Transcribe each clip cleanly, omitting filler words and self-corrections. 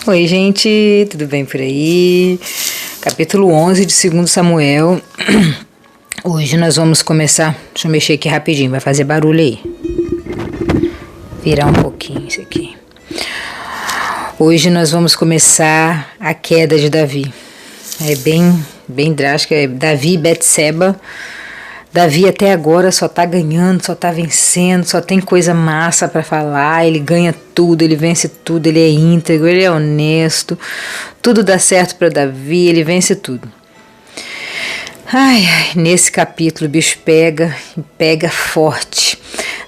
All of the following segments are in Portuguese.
Oi, gente, tudo bem por aí? Capítulo 11 de 2 Samuel. Hoje nós vamos começar. Deixa eu mexer aqui rapidinho, vai fazer barulho aí. Virar um pouquinho isso aqui. Hoje nós vamos começar a queda de Davi. É bem drástica. É Davi e Betseba. Davi até agora só tá ganhando, só tá vencendo, só tem coisa massa pra falar, ele ganha tudo, ele vence tudo, ele é íntegro, ele é honesto, tudo dá certo pra Davi, ele vence tudo. Ai, nesse capítulo o bicho pega forte.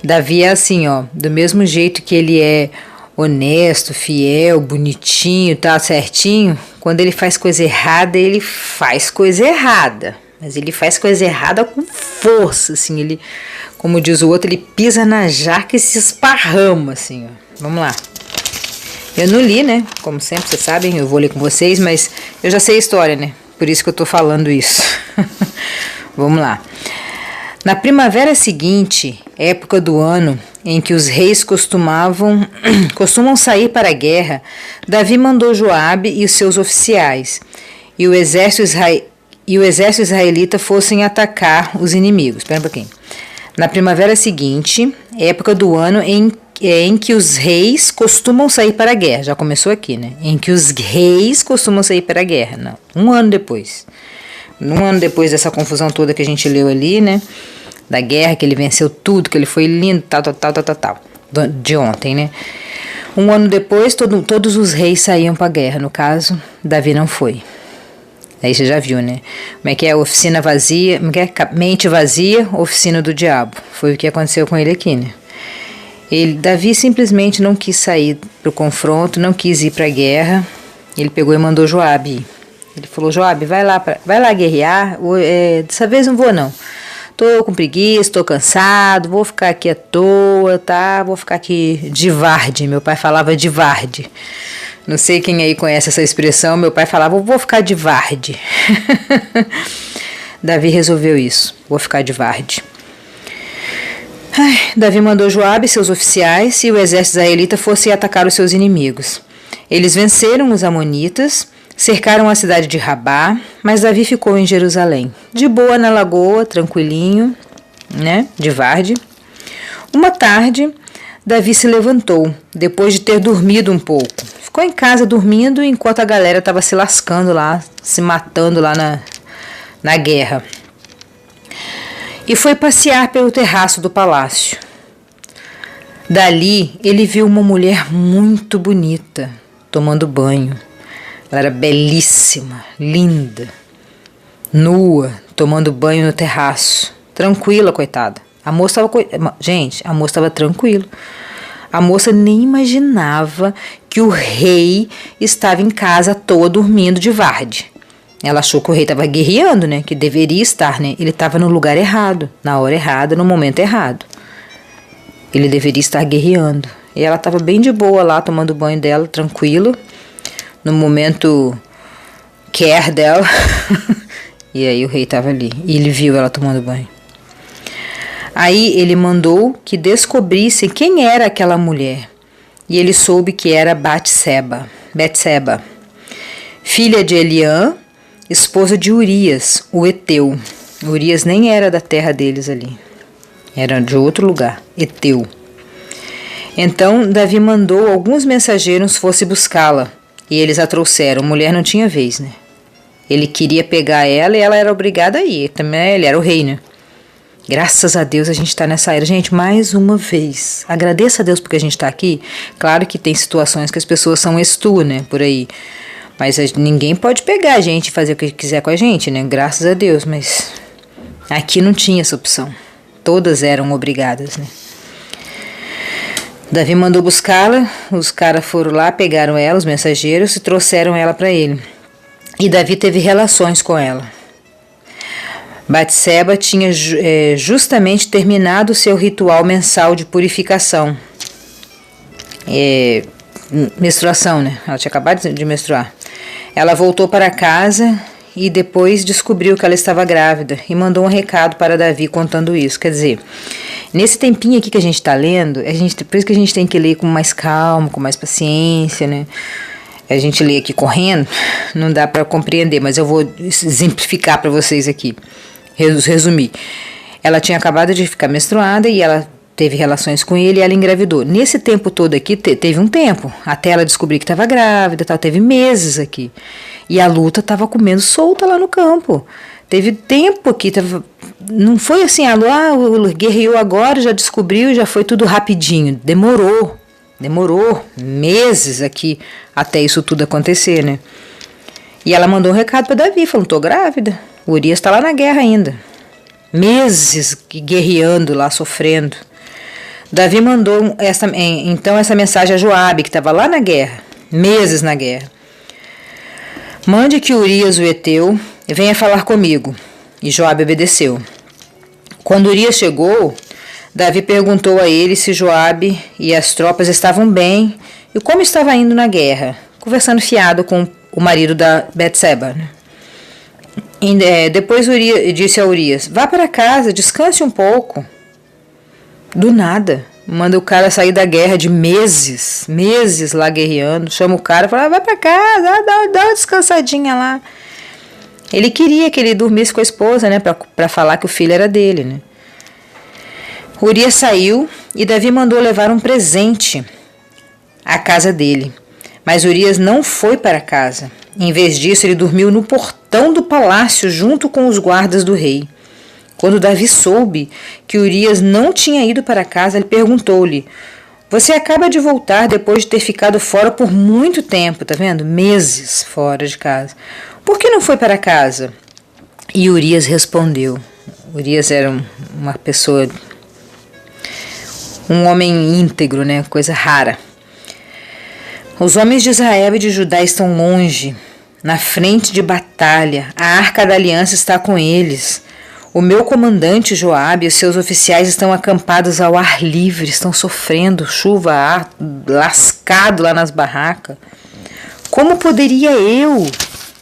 Davi é assim, ó, do mesmo jeito que ele é honesto, fiel, bonitinho, tá certinho, quando ele faz coisa errada, ele faz coisa errada. Mas ele faz coisa errada com força, assim, ele, como diz o outro, ele pisa na jaca e se esparrama, assim, ó. Vamos lá. Eu não li, né? Como sempre, vocês sabem, eu vou ler com vocês, mas eu já sei a história, né? Por isso que eu tô falando isso. Vamos lá. Na primavera seguinte, época do ano em que os reis costumam sair para a guerra, Davi mandou Joabe e os seus oficiais, e o exército israelita fossem atacar os inimigos. Espera um pouquinho. Na primavera seguinte, época do ano em que os reis costumam sair para a guerra. Já começou aqui, né? Em que os reis costumam sair para a guerra. Não, um ano depois. Um ano depois dessa confusão toda que a gente leu ali, né? Da guerra, que ele venceu tudo, que ele foi lindo, tal. De ontem, né? Um ano depois, todos os reis saíam para a guerra. No caso, Davi não foi. Aí você já viu, né? Como é que é? Oficina vazia, mente vazia, oficina do diabo. Foi o que aconteceu com ele aqui, né? Davi simplesmente não quis sair pro confronto, não quis ir pra guerra. Ele pegou e mandou Joabe ir. Ele falou, Joabe, vai lá guerrear. Dessa vez não vou, não. Tô com preguiça, tô cansado, vou ficar aqui à toa, tá? Vou ficar aqui de varde. Meu pai falava de varde. Não sei quem aí conhece essa expressão, meu pai falava, vou ficar de varde. Davi resolveu isso, vou ficar de varde. Davi mandou Joabe e seus oficiais e o exército israelita fosse atacar os seus inimigos. Eles venceram os amonitas, cercaram a cidade de Rabá, mas Davi ficou em Jerusalém, de boa na lagoa, tranquilinho, né, de varde. Uma tarde, Davi se levantou, depois de ter dormido um pouco. Ficou em casa dormindo enquanto a galera estava se lascando lá, se matando lá na guerra. E foi passear pelo terraço do palácio. Dali, ele viu uma mulher muito bonita, tomando banho. Ela era belíssima, linda, nua, tomando banho no terraço. Tranquila, coitada. A moça estava tranquila. A moça nem imaginava que o rei estava em casa à toa dormindo de varde. Ela achou que o rei estava guerreando, né? Que deveria estar, né? Ele estava no lugar errado, na hora errada, no momento errado. Ele deveria estar guerreando. E ela estava bem de boa lá, tomando banho dela, tranquilo, no momento care dela. E aí o rei estava ali. E ele viu ela tomando banho. Aí ele mandou que descobrissem quem era aquela mulher. E ele soube que era Betseba, filha de Eliã, esposa de Urias, o Eteu. Urias nem era da terra deles ali. Era de outro lugar, Eteu. Então Davi mandou alguns mensageiros fosse buscá-la. E eles a trouxeram. Mulher não tinha vez, né? Ele queria pegar ela e ela era obrigada a ir. Também ele era o rei, né? Graças a Deus a gente está nessa era. Gente, mais uma vez, agradeça a Deus porque a gente está aqui. Claro que tem situações que as pessoas são estu, né, por aí. Mas ninguém pode pegar a gente e fazer o que quiser com a gente, né, graças a Deus. Mas aqui não tinha essa opção. Todas eram obrigadas, né. Davi mandou buscá-la, os caras foram lá, pegaram ela, os mensageiros, e trouxeram ela para ele. E Davi teve relações com ela. Betseba tinha justamente terminado seu ritual mensal de purificação. Menstruação, né? Ela tinha acabado de menstruar. Ela voltou para casa e depois descobriu que ela estava grávida e mandou um recado para Davi contando isso. Quer dizer, nesse tempinho aqui que a gente está lendo, por isso que a gente tem que ler com mais calma, com mais paciência, né? A gente lê aqui correndo, não dá para compreender, mas eu vou exemplificar para vocês aqui, resumir. Ela tinha acabado de ficar menstruada e ela teve relações com ele e ela engravidou. Nesse tempo todo aqui, teve um tempo, até ela descobrir que estava grávida, tal, teve meses aqui. E a luta estava comendo solta lá no campo. Teve tempo aqui, não foi assim, guerreou agora, já descobriu, já foi tudo rapidinho. Demorou meses aqui até isso tudo acontecer, né? E ela mandou um recado para Davi, falando, tô grávida. O Urias está lá na guerra ainda. Meses guerreando lá, sofrendo. Davi mandou então essa mensagem a Joabe, que estava lá na guerra, meses na guerra. Mande que Urias, o Heteu, venha falar comigo. E Joabe obedeceu. Quando Urias chegou, Davi perguntou a ele se Joabe e as tropas estavam bem e como estava indo na guerra, conversando fiado com o marido da Betseba. Depois Urias disse a Urias, vá para casa, descanse um pouco. Do nada, manda o cara sair da guerra de meses lá guerreando, chama o cara e fala, vai para casa, dá uma descansadinha lá. Ele queria que ele dormisse com a esposa, né, para falar que o filho era dele, né. Urias saiu e Davi mandou levar um presente à casa dele. Mas Urias não foi para casa. Em vez disso, ele dormiu no portão do palácio junto com os guardas do rei. Quando Davi soube que Urias não tinha ido para casa, ele perguntou-lhe, você acaba de voltar depois de ter ficado fora por muito tempo, tá vendo? Meses fora de casa. Por que não foi para casa? E Urias respondeu. Urias era uma pessoa, um homem íntegro, né? Coisa rara. Os homens de Israel e de Judá estão longe, na frente de batalha. A arca da aliança está com eles. O meu comandante Joabe e os seus oficiais estão acampados ao ar livre, estão sofrendo chuva, lascado lá nas barracas. Como poderia eu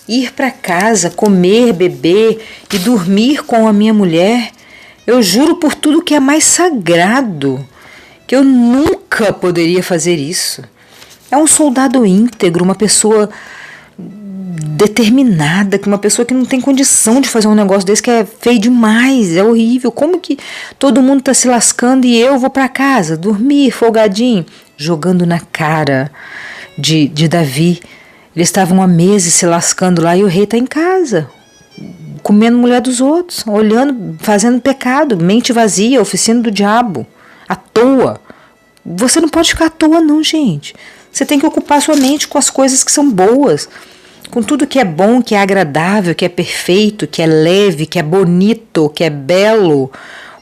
ir para casa, comer, beber e dormir com a minha mulher? Eu juro por tudo que é mais sagrado, que eu nunca poderia fazer isso. É um soldado íntegro, uma pessoa determinada, uma pessoa que não tem condição de fazer um negócio desse, que é feio demais, é horrível. Como que todo mundo está se lascando e eu vou para casa, dormir, folgadinho, jogando na cara de Davi. Eles estavam há meses se lascando lá e o rei está em casa, comendo mulher dos outros, olhando, fazendo pecado, mente vazia, oficina do diabo, à toa. Você não pode ficar à toa não, gente. Você tem que ocupar sua mente com as coisas que são boas, com tudo que é bom, que é agradável, que é perfeito, que é leve, que é bonito, que é belo.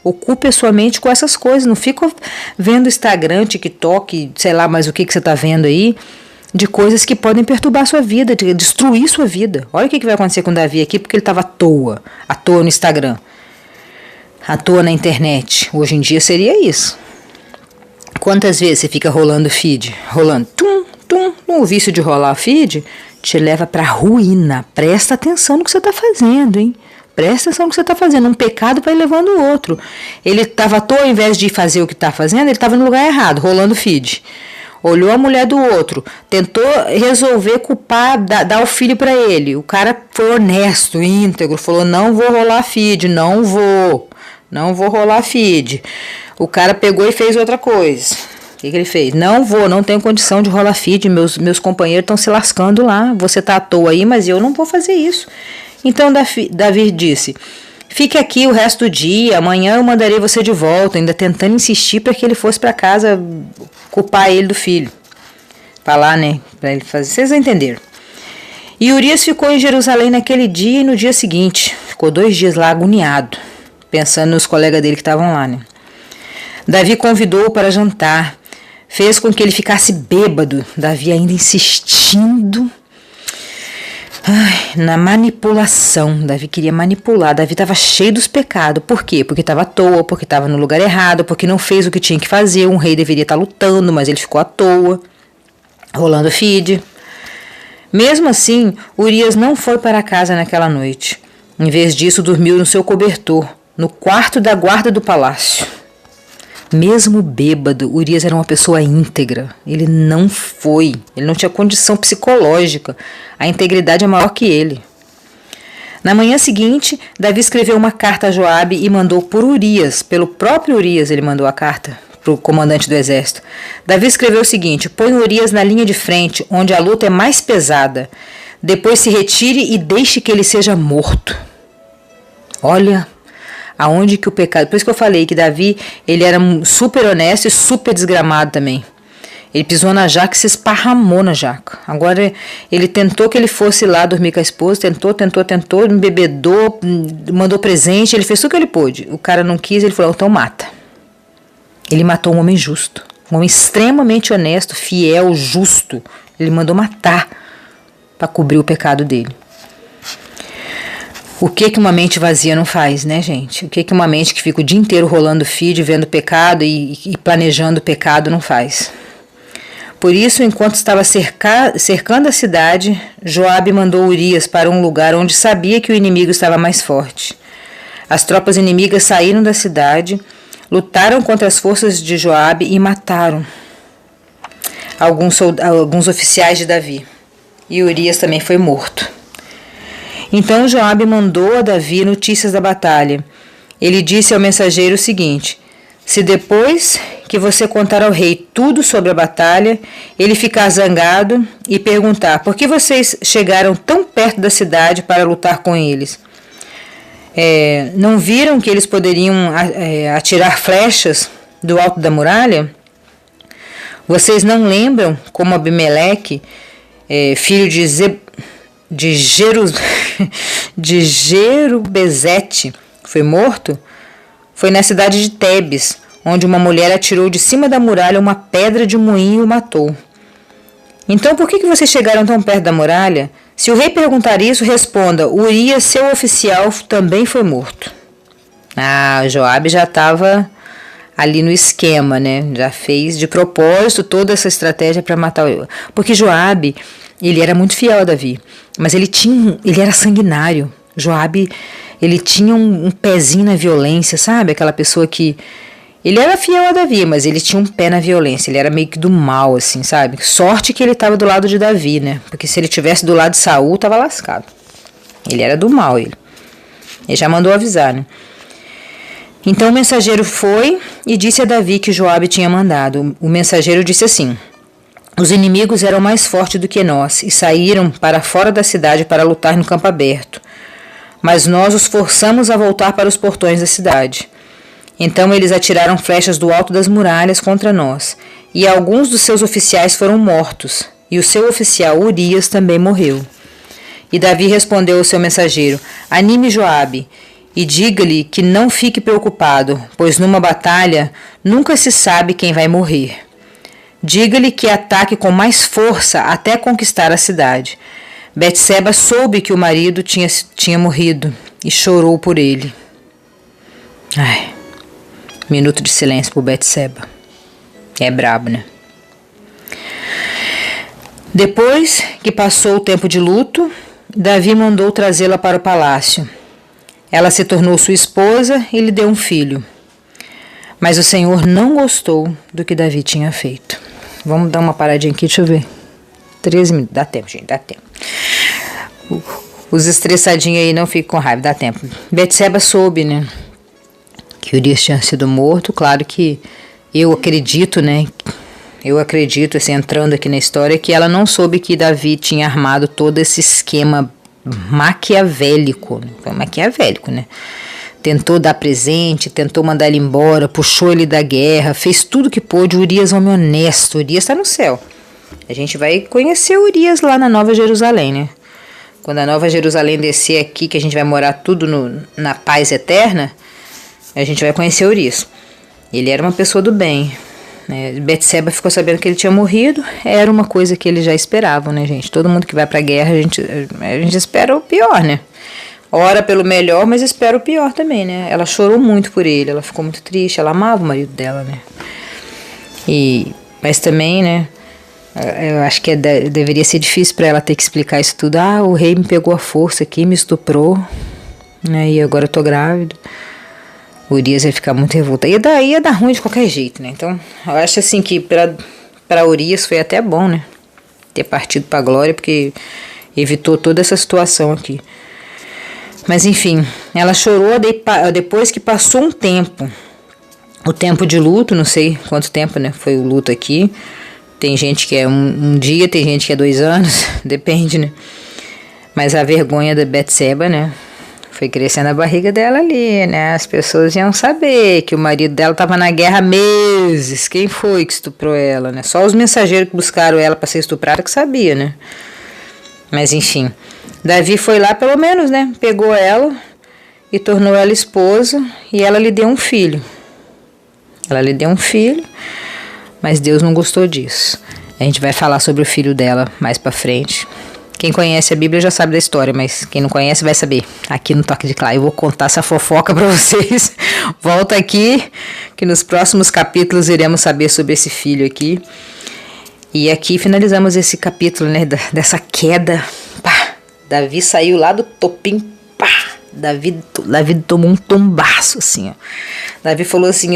Ocupe a sua mente com essas coisas. Não fica vendo Instagram, TikTok, sei lá mais o que você está vendo aí, de coisas que podem perturbar a sua vida, de destruir sua vida. Olha o que vai acontecer com o Davi aqui, porque ele estava à toa no Instagram, à toa na internet. Hoje em dia seria isso. Quantas vezes você fica rolando feed? Rolando, o vício de rolar feed te leva para a ruína. Presta atenção no que você está fazendo, hein? Presta atenção no que você está fazendo. Um pecado vai levando o outro. Ele estava à toa, ao invés de fazer o que está fazendo, ele estava no lugar errado, rolando feed. Olhou a mulher do outro, tentou resolver culpar, dar o filho para ele. O cara foi honesto, íntegro, falou, não vou rolar feed, não vou rolar feed. O cara pegou e fez outra coisa. O que ele fez? Não tenho condição de rolar feed, meus companheiros estão se lascando lá, você tá à toa aí, mas eu não vou fazer isso. Então Davi disse, fique aqui o resto do dia, amanhã eu mandarei você de volta, ainda tentando insistir para que ele fosse para casa culpar ele do filho. Falar, né, para ele fazer, vocês entenderam. E Urias ficou em Jerusalém naquele dia e no dia seguinte, ficou 2 dias lá agoniado, pensando nos colegas dele que estavam lá, né. Davi convidou-o para jantar, fez com que ele ficasse bêbado, Davi ainda insistindo na manipulação. Davi queria manipular, Davi estava cheio dos pecados. Por quê? Porque estava à toa, porque estava no lugar errado, porque não fez o que tinha que fazer. Um rei deveria estar lutando, mas ele ficou à toa, rolando feed. Mesmo assim, Urias não foi para casa naquela noite. Em vez disso, dormiu no seu cobertor, no quarto da guarda do palácio. Mesmo bêbado, Urias era uma pessoa íntegra. Ele não tinha condição psicológica. A integridade é maior que ele. Na manhã seguinte, Davi escreveu uma carta a Joabe e mandou por Urias. Pelo próprio Urias ele mandou a carta para o comandante do exército. Davi escreveu o seguinte: põe Urias na linha de frente, onde a luta é mais pesada. Depois se retire e deixe que ele seja morto. Olha aonde que o pecado... Por isso que eu falei que Davi, ele era super honesto e super desgramado também. Ele pisou na jaca e se esparramou na jaca. Agora ele tentou que ele fosse lá dormir com a esposa, tentou, embebedou, mandou presente, ele fez tudo o que ele pôde. O cara não quis, ele falou: então mata. Ele matou um homem justo, um homem extremamente honesto, fiel, justo. Ele mandou matar para cobrir o pecado dele. O que uma mente vazia não faz, né, gente? O que uma mente que fica o dia inteiro rolando feed, vendo pecado e planejando pecado não faz? Por isso, enquanto estava cercando a cidade, Joabe mandou Urias para um lugar onde sabia que o inimigo estava mais forte. As tropas inimigas saíram da cidade, lutaram contra as forças de Joabe e mataram alguns oficiais de Davi. E Urias também foi morto. Então Joabe mandou a Davi notícias da batalha. Ele disse ao mensageiro o seguinte: se depois que você contar ao rei tudo sobre a batalha, ele ficar zangado e perguntar: por que vocês chegaram tão perto da cidade para lutar com eles? Não viram que eles poderiam atirar flechas do alto da muralha? Vocês não lembram como Abimeleque, filho de Jerubezete, foi morto? Foi na cidade de Tebes, onde uma mulher atirou de cima da muralha uma pedra de moinho e o matou. Então por que vocês chegaram tão perto da muralha? Se o rei perguntar isso, responda: Urias, seu oficial, também foi morto. Joabe já estava ali no esquema, né? Já fez de propósito toda essa estratégia para matar o... Porque Joabe, ele era muito fiel a Davi, mas ele era sanguinário. Joabe, ele tinha um pezinho na violência, sabe? Aquela pessoa que... Ele era fiel a Davi, mas ele tinha um pé na violência. Ele era meio que do mal, assim, sabe? Sorte que ele estava do lado de Davi, né? Porque se ele tivesse do lado de Saul, estava lascado. Ele era do mal, ele. Ele já mandou avisar, né? Então o mensageiro foi e disse a Davi que Joabe tinha mandado. O mensageiro disse assim: os inimigos eram mais fortes do que nós e saíram para fora da cidade para lutar no campo aberto. Mas nós os forçamos a voltar para os portões da cidade. Então eles atiraram flechas do alto das muralhas contra nós, e alguns dos seus oficiais foram mortos, e o seu oficial Urias também morreu. E Davi respondeu ao seu mensageiro: anime Joabe, e diga-lhe que não fique preocupado, pois numa batalha nunca se sabe quem vai morrer. Diga-lhe que ataque com mais força até conquistar a cidade. Betseba soube que o marido tinha morrido e chorou por ele. Minuto de silêncio por Betseba. É brabo, né? Depois que passou o tempo de luto, Davi mandou trazê-la para o palácio. Ela se tornou sua esposa e lhe deu um filho. Mas o Senhor não gostou do que Davi tinha feito. Vamos dar uma paradinha aqui, deixa eu ver. 13 minutos, dá tempo, gente, dá tempo. Os estressadinhos aí não ficam com raiva, dá tempo. Betseba soube, né, que Urias tinha sido morto. Claro que eu acredito, assim, entrando aqui na história, que ela não soube que Davi tinha armado todo esse esquema maquiavélico. Foi maquiavélico, né? Tentou dar presente, tentou mandar ele embora, puxou ele da guerra, fez tudo que pôde. Urias é um homem honesto, Urias está no céu. A gente vai conhecer Urias lá na Nova Jerusalém, né? Quando a Nova Jerusalém descer aqui, que a gente vai morar tudo na paz eterna, a gente vai conhecer Urias. Ele era uma pessoa do bem, né? Betseba ficou sabendo que ele tinha morrido. Era uma coisa que eles já esperavam, né, gente? Todo mundo que vai pra guerra, a gente espera o pior, né? Ora pelo melhor, mas espera o pior também, né? Ela chorou muito por ele, ela ficou muito triste, ela amava o marido dela, né? Mas também, né, eu acho que deveria ser difícil para ela ter que explicar isso tudo. O rei me pegou à força aqui, me estuprou, né, e agora eu tô grávida. Urias ia ficar muito revoltado. Ia dar ruim de qualquer jeito, né? Então, eu acho assim que para Urias foi até bom, né? Ter partido para a glória, porque evitou toda essa situação aqui. Mas enfim, ela chorou depois que passou um tempo. O tempo de luto, não sei quanto tempo, né? Foi o luto aqui. Tem gente que é um dia, tem gente que é 2 anos, depende, né? Mas a vergonha da Betseba, né? Foi crescendo a barriga dela ali, né? As pessoas iam saber que o marido dela estava na guerra há meses. Quem foi que estuprou ela, né? Só os mensageiros que buscaram ela para ser estuprada que sabia, né? Mas enfim, Davi foi lá pelo menos, né? Pegou ela e tornou ela esposa e ela lhe deu um filho. Ela lhe deu um filho, mas Deus não gostou disso. A gente vai falar sobre o filho dela mais pra frente. Quem conhece a Bíblia já sabe da história, mas quem não conhece vai saber. Aqui no Toque de Clá eu vou contar essa fofoca pra vocês. Volta aqui, que nos próximos capítulos iremos saber sobre esse filho aqui. E aqui finalizamos esse capítulo, né, dessa queda. Pá, Davi saiu lá do topim, pá. Davi tomou um tombaço, assim, ó. Davi falou assim,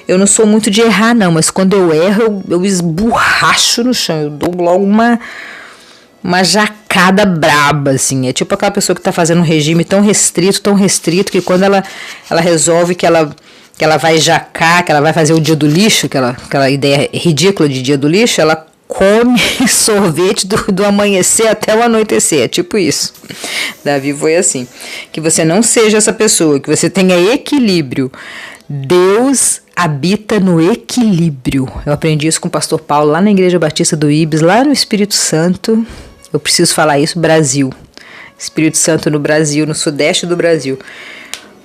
eu não sou muito de errar, não, mas quando eu erro, eu esborracho no chão, eu dou logo uma jacada braba, assim. É tipo aquela pessoa que tá fazendo um regime tão restrito, que quando ela resolve que ela vai jacar, que ela vai fazer o dia do lixo, aquela ideia ridícula de dia do lixo, ela come sorvete do amanhecer até o anoitecer, é tipo isso. Davi foi assim. Que você não seja essa pessoa, que você tenha equilíbrio. Deus habita no equilíbrio. Eu aprendi isso com o pastor Paulo lá na Igreja Batista do Ibis, lá no Espírito Santo. Eu preciso falar isso, Brasil. Espírito Santo no Brasil, no sudeste do Brasil.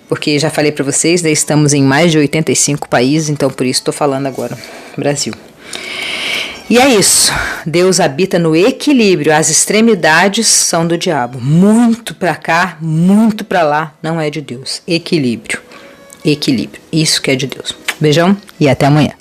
Porque já falei para vocês, né, estamos em mais de 85 países, então por isso estou falando agora, Brasil. E é isso, Deus habita no equilíbrio, as extremidades são do diabo. Muito para cá, muito para lá, não é de Deus. Equilíbrio, isso que é de Deus. Beijão e até amanhã.